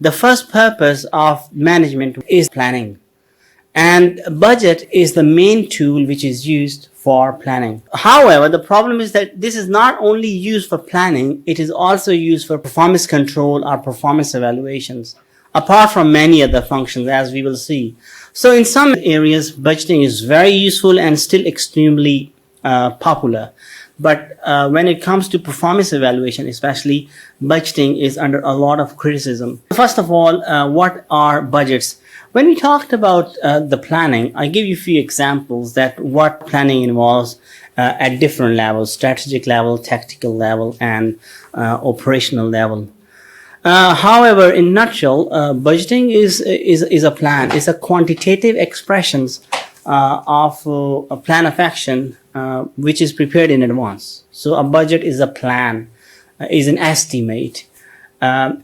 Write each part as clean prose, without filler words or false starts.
The first purpose of management is planning. And budget is the main tool which is used for planning. However, the problem is that this is not only used for planning, it is also used for performance control or performance evaluations, apart from many other functions, as we will see. So in some areas, budgeting is very useful and still extremely popular. But when it comes to performance evaluation, especially, budgeting is under a lot of criticism. First of all, what are budgets? When we talked about the planning, I give you a few examples that what planning involves at different levels: strategic level, tactical level, and operational level. However, in a nutshell, budgeting is a plan. It's a quantitative expressions of a plan of action which is prepared in advance. So a budget is a plan, is an estimate.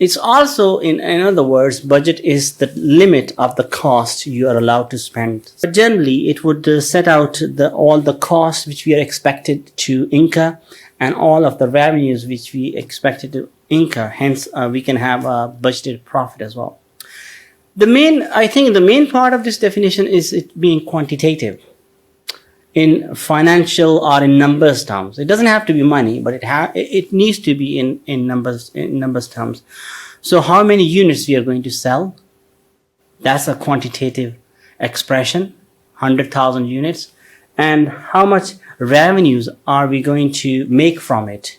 It's also, in other words, budget is the limit of the cost you are allowed to spend. But generally, it would set out all the costs which we are expected to incur and all of the revenues which we expected to incur. Hence, we can have a budgeted profit as well. I think the main part of this definition is it being quantitative in financial or in numbers terms. It doesn't have to be money, but it needs to be in numbers terms. So how many units we are going to sell? That's a quantitative expression, 100,000 units. And how much revenues are we going to make from it?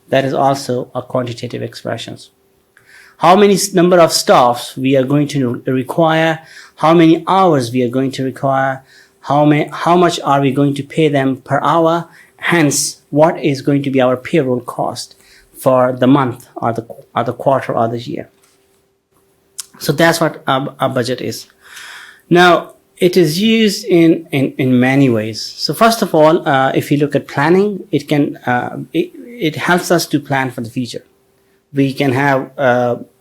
That is also a quantitative expression. How many number of staffs we are going to require? How many hours we are going to require? How much are we going to pay them per hour? Hence, what is going to be our payroll cost for the month or the quarter or the year? So that's what our budget is. Now, it is used in many ways. So first of all, if you look at planning, it helps us to plan for the future. We can have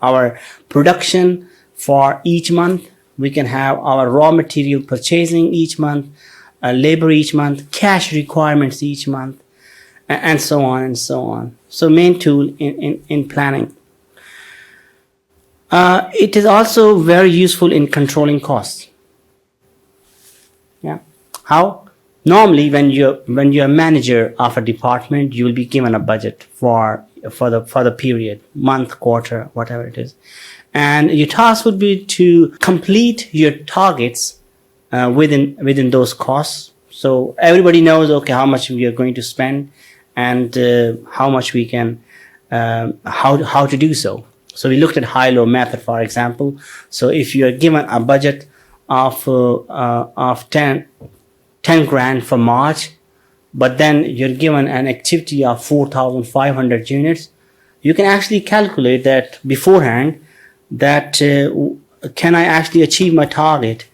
our production for each month. We can have our raw material purchasing each month, labor each month, cash requirements each month, and so on and so on. So main tool in planning. It is also very useful in controlling costs. Yeah. How? Normally, when you're a manager of a department, you will be given a budget for the period, month, quarter, whatever it is. And your task would be to complete your targets within those costs. So everybody knows, okay, how much we are going to spend and how much we can, how to do so. So we looked at high-low method, for example. So if you are given a budget of 10 grand for March, but then you're given an activity of 4,500 units, you can actually calculate that beforehand, that can I actually achieve my target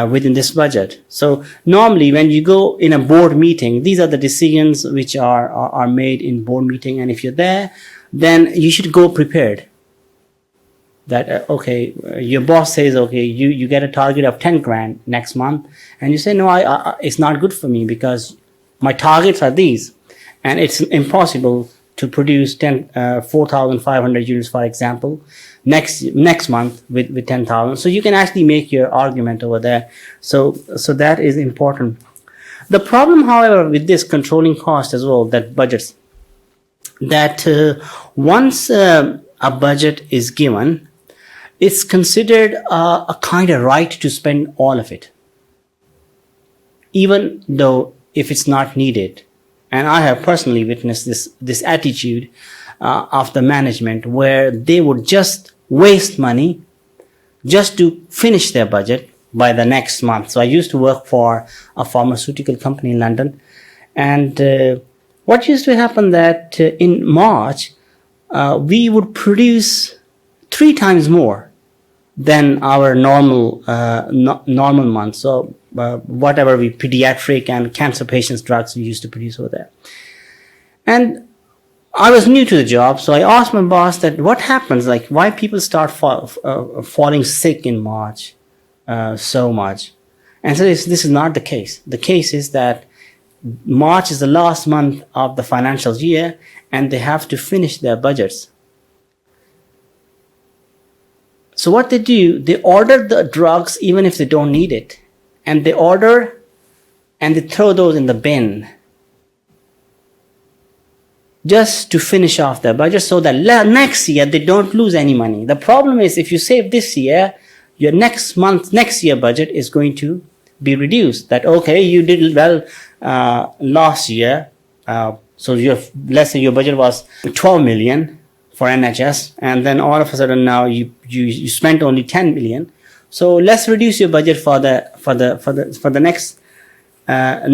within this budget. So normally when you go in a board meeting, these are the decisions which are made in board meeting, and if you're there, then you should go prepared. That okay, your boss says, okay, you get a target of 10 grand next month, and you say, no, it's not good for me because my targets are these, and it's impossible to produce 4,500 units, for example, next month with 10,000. So you can actually make your argument over there. So that is important. The problem, however, with this controlling cost as well, that budgets, that once a budget is given, it's considered a kind of right to spend all of it, even though if it's not needed. And I have personally witnessed this attitude of the management where they would just waste money just to finish their budget by the next month. So I used to work for a pharmaceutical company in London, and what used to happen that in March we would produce 3 times more than our normal month. So whatever we pediatric and cancer patients drugs we used to produce over there. And I was new to the job, so I asked my boss that what happens, like why people start falling sick in March so much. And so this is not the case. The case is that March is the last month of the financial year and they have to finish their budgets. So what they do, they order the drugs even if they don't need it. And they order and they throw those in the bin just to finish off their budget so that next year they don't lose any money. The problem is if you save this year, your next year budget is going to be reduced. That, okay, you did well last year. So let's say your budget was 12 million for NHS, and then all of a sudden now you spent only 10 million. So let's reduce your budget for the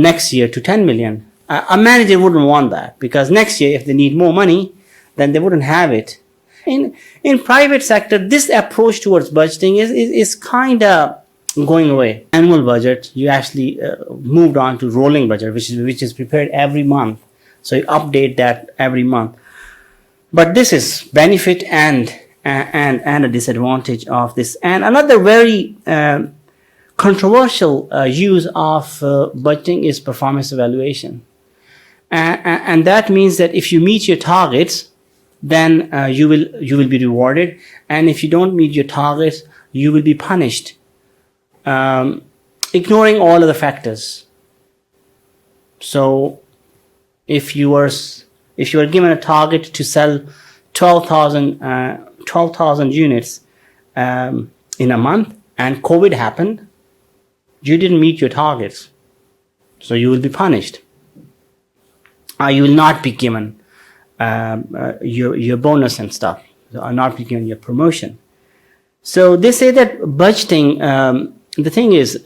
next year to 10 million. A manager wouldn't want that, because next year if they need more money, then they wouldn't have it. In private sector, this approach towards budgeting is kind of going away. Annual budget, you actually moved on to rolling budget, which is prepared every month. So you update that every month. But this is benefit and a disadvantage of this. And another very controversial use of budgeting is performance evaluation. And that means that if you meet your targets, then you will be rewarded, and if you don't meet your targets, you will be punished, ignoring all of the factors. So if you are given a target to sell 12,000 units in a month, and COVID happened, you didn't meet your targets, so you will be punished. You will not be given your bonus and stuff, are not be given your promotion. So they say that budgeting, the thing is,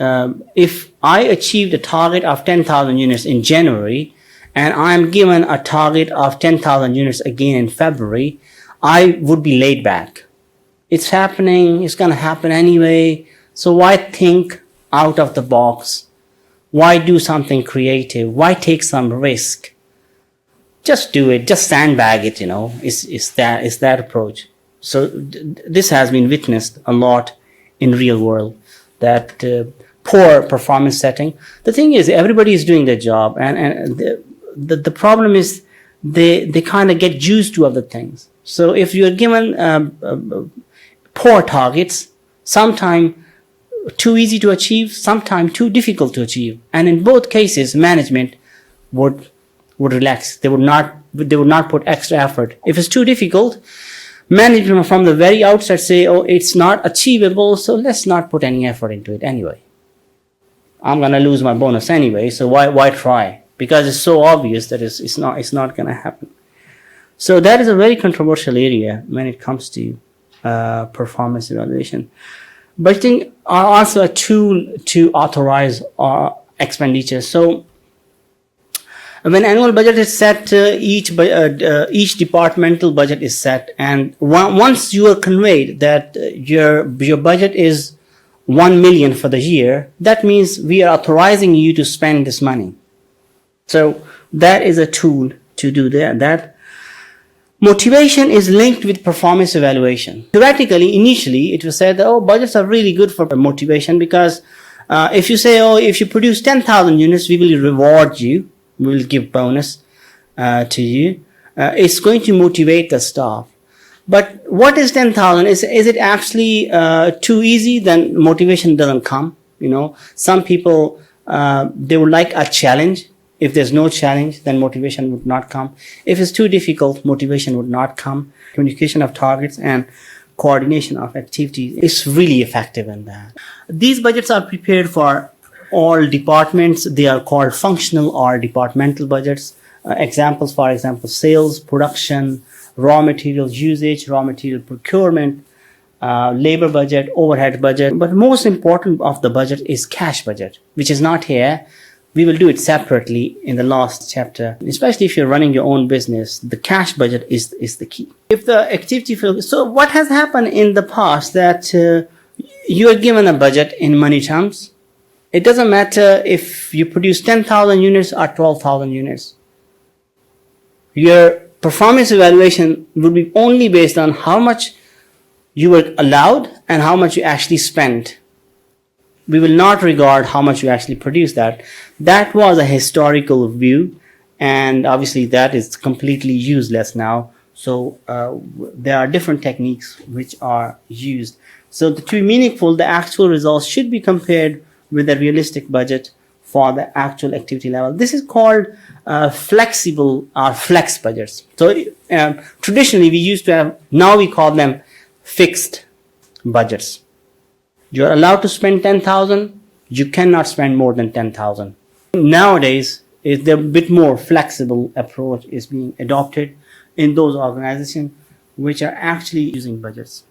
if I achieved a target of 10,000 units in January, and I'm given a target of 10,000 units again in February, I would be laid back. It's happening, it's going to happen anyway, so why think out of the box? Why do something creative? Why take some risk? Just do it, just sandbag it, is that approach. So this has been witnessed a lot in real world, that poor performance setting. The thing is, everybody is doing their job, and the problem is they kind of get used to other things. So if you're given poor targets, sometimes too easy to achieve, sometimes too difficult to achieve, and in both cases, management would relax. They would not put extra effort. If it's too difficult, management from the very outset say, oh, it's not achievable, so let's not put any effort into it anyway. I'm gonna lose my bonus anyway, so why try? Because it's so obvious that it's not gonna happen. So that is a very controversial area when it comes to performance evaluation. Budgeting are also a tool to authorize expenditure. So when annual budget is set, each departmental budget is set, and once you are conveyed that your budget is 1 million for the year, that means we are authorizing you to spend this money. So that is a tool to do that. Motivation is linked with performance evaluation. Theoretically, initially, it was said that, budgets are really good for motivation, because if you say, if you produce 10,000 units, we will reward you. We will give bonus to you. It's going to motivate the staff. But what is 10,000? Is it actually too easy? Then motivation doesn't come. Some people they would like a challenge. If there's no challenge, then motivation would not come. If it's too difficult, motivation would not come. Communication of targets and coordination of activities is really effective in that. These budgets are prepared for all departments. They are called functional or departmental budgets. Examples, for example, sales, production, raw material usage, raw material procurement, labor budget, overhead budget. But most important of the budget is cash budget, which is not here. We will do it separately in the last chapter. Especially if you're running your own business, the cash budget is the key. If the activity so what has happened in the past that you are given a budget in money terms. It doesn't matter if you produce 10,000 units or 12,000 units. Your performance evaluation will be only based on how much you were allowed and how much you actually spent. We will not regard how much you actually produced that. That was a historical view, and obviously that is completely useless now So there are different techniques which are used. So to be meaningful, the actual results should be compared with a realistic budget for the actual activity level. This is called flexible or flex budgets. So traditionally we used to have, now we call them fixed budgets. You're allowed to spend 10,000. You cannot spend more than 10,000. Nowadays, is a bit more flexible approach is being adopted in those organizations which are actually using budgets.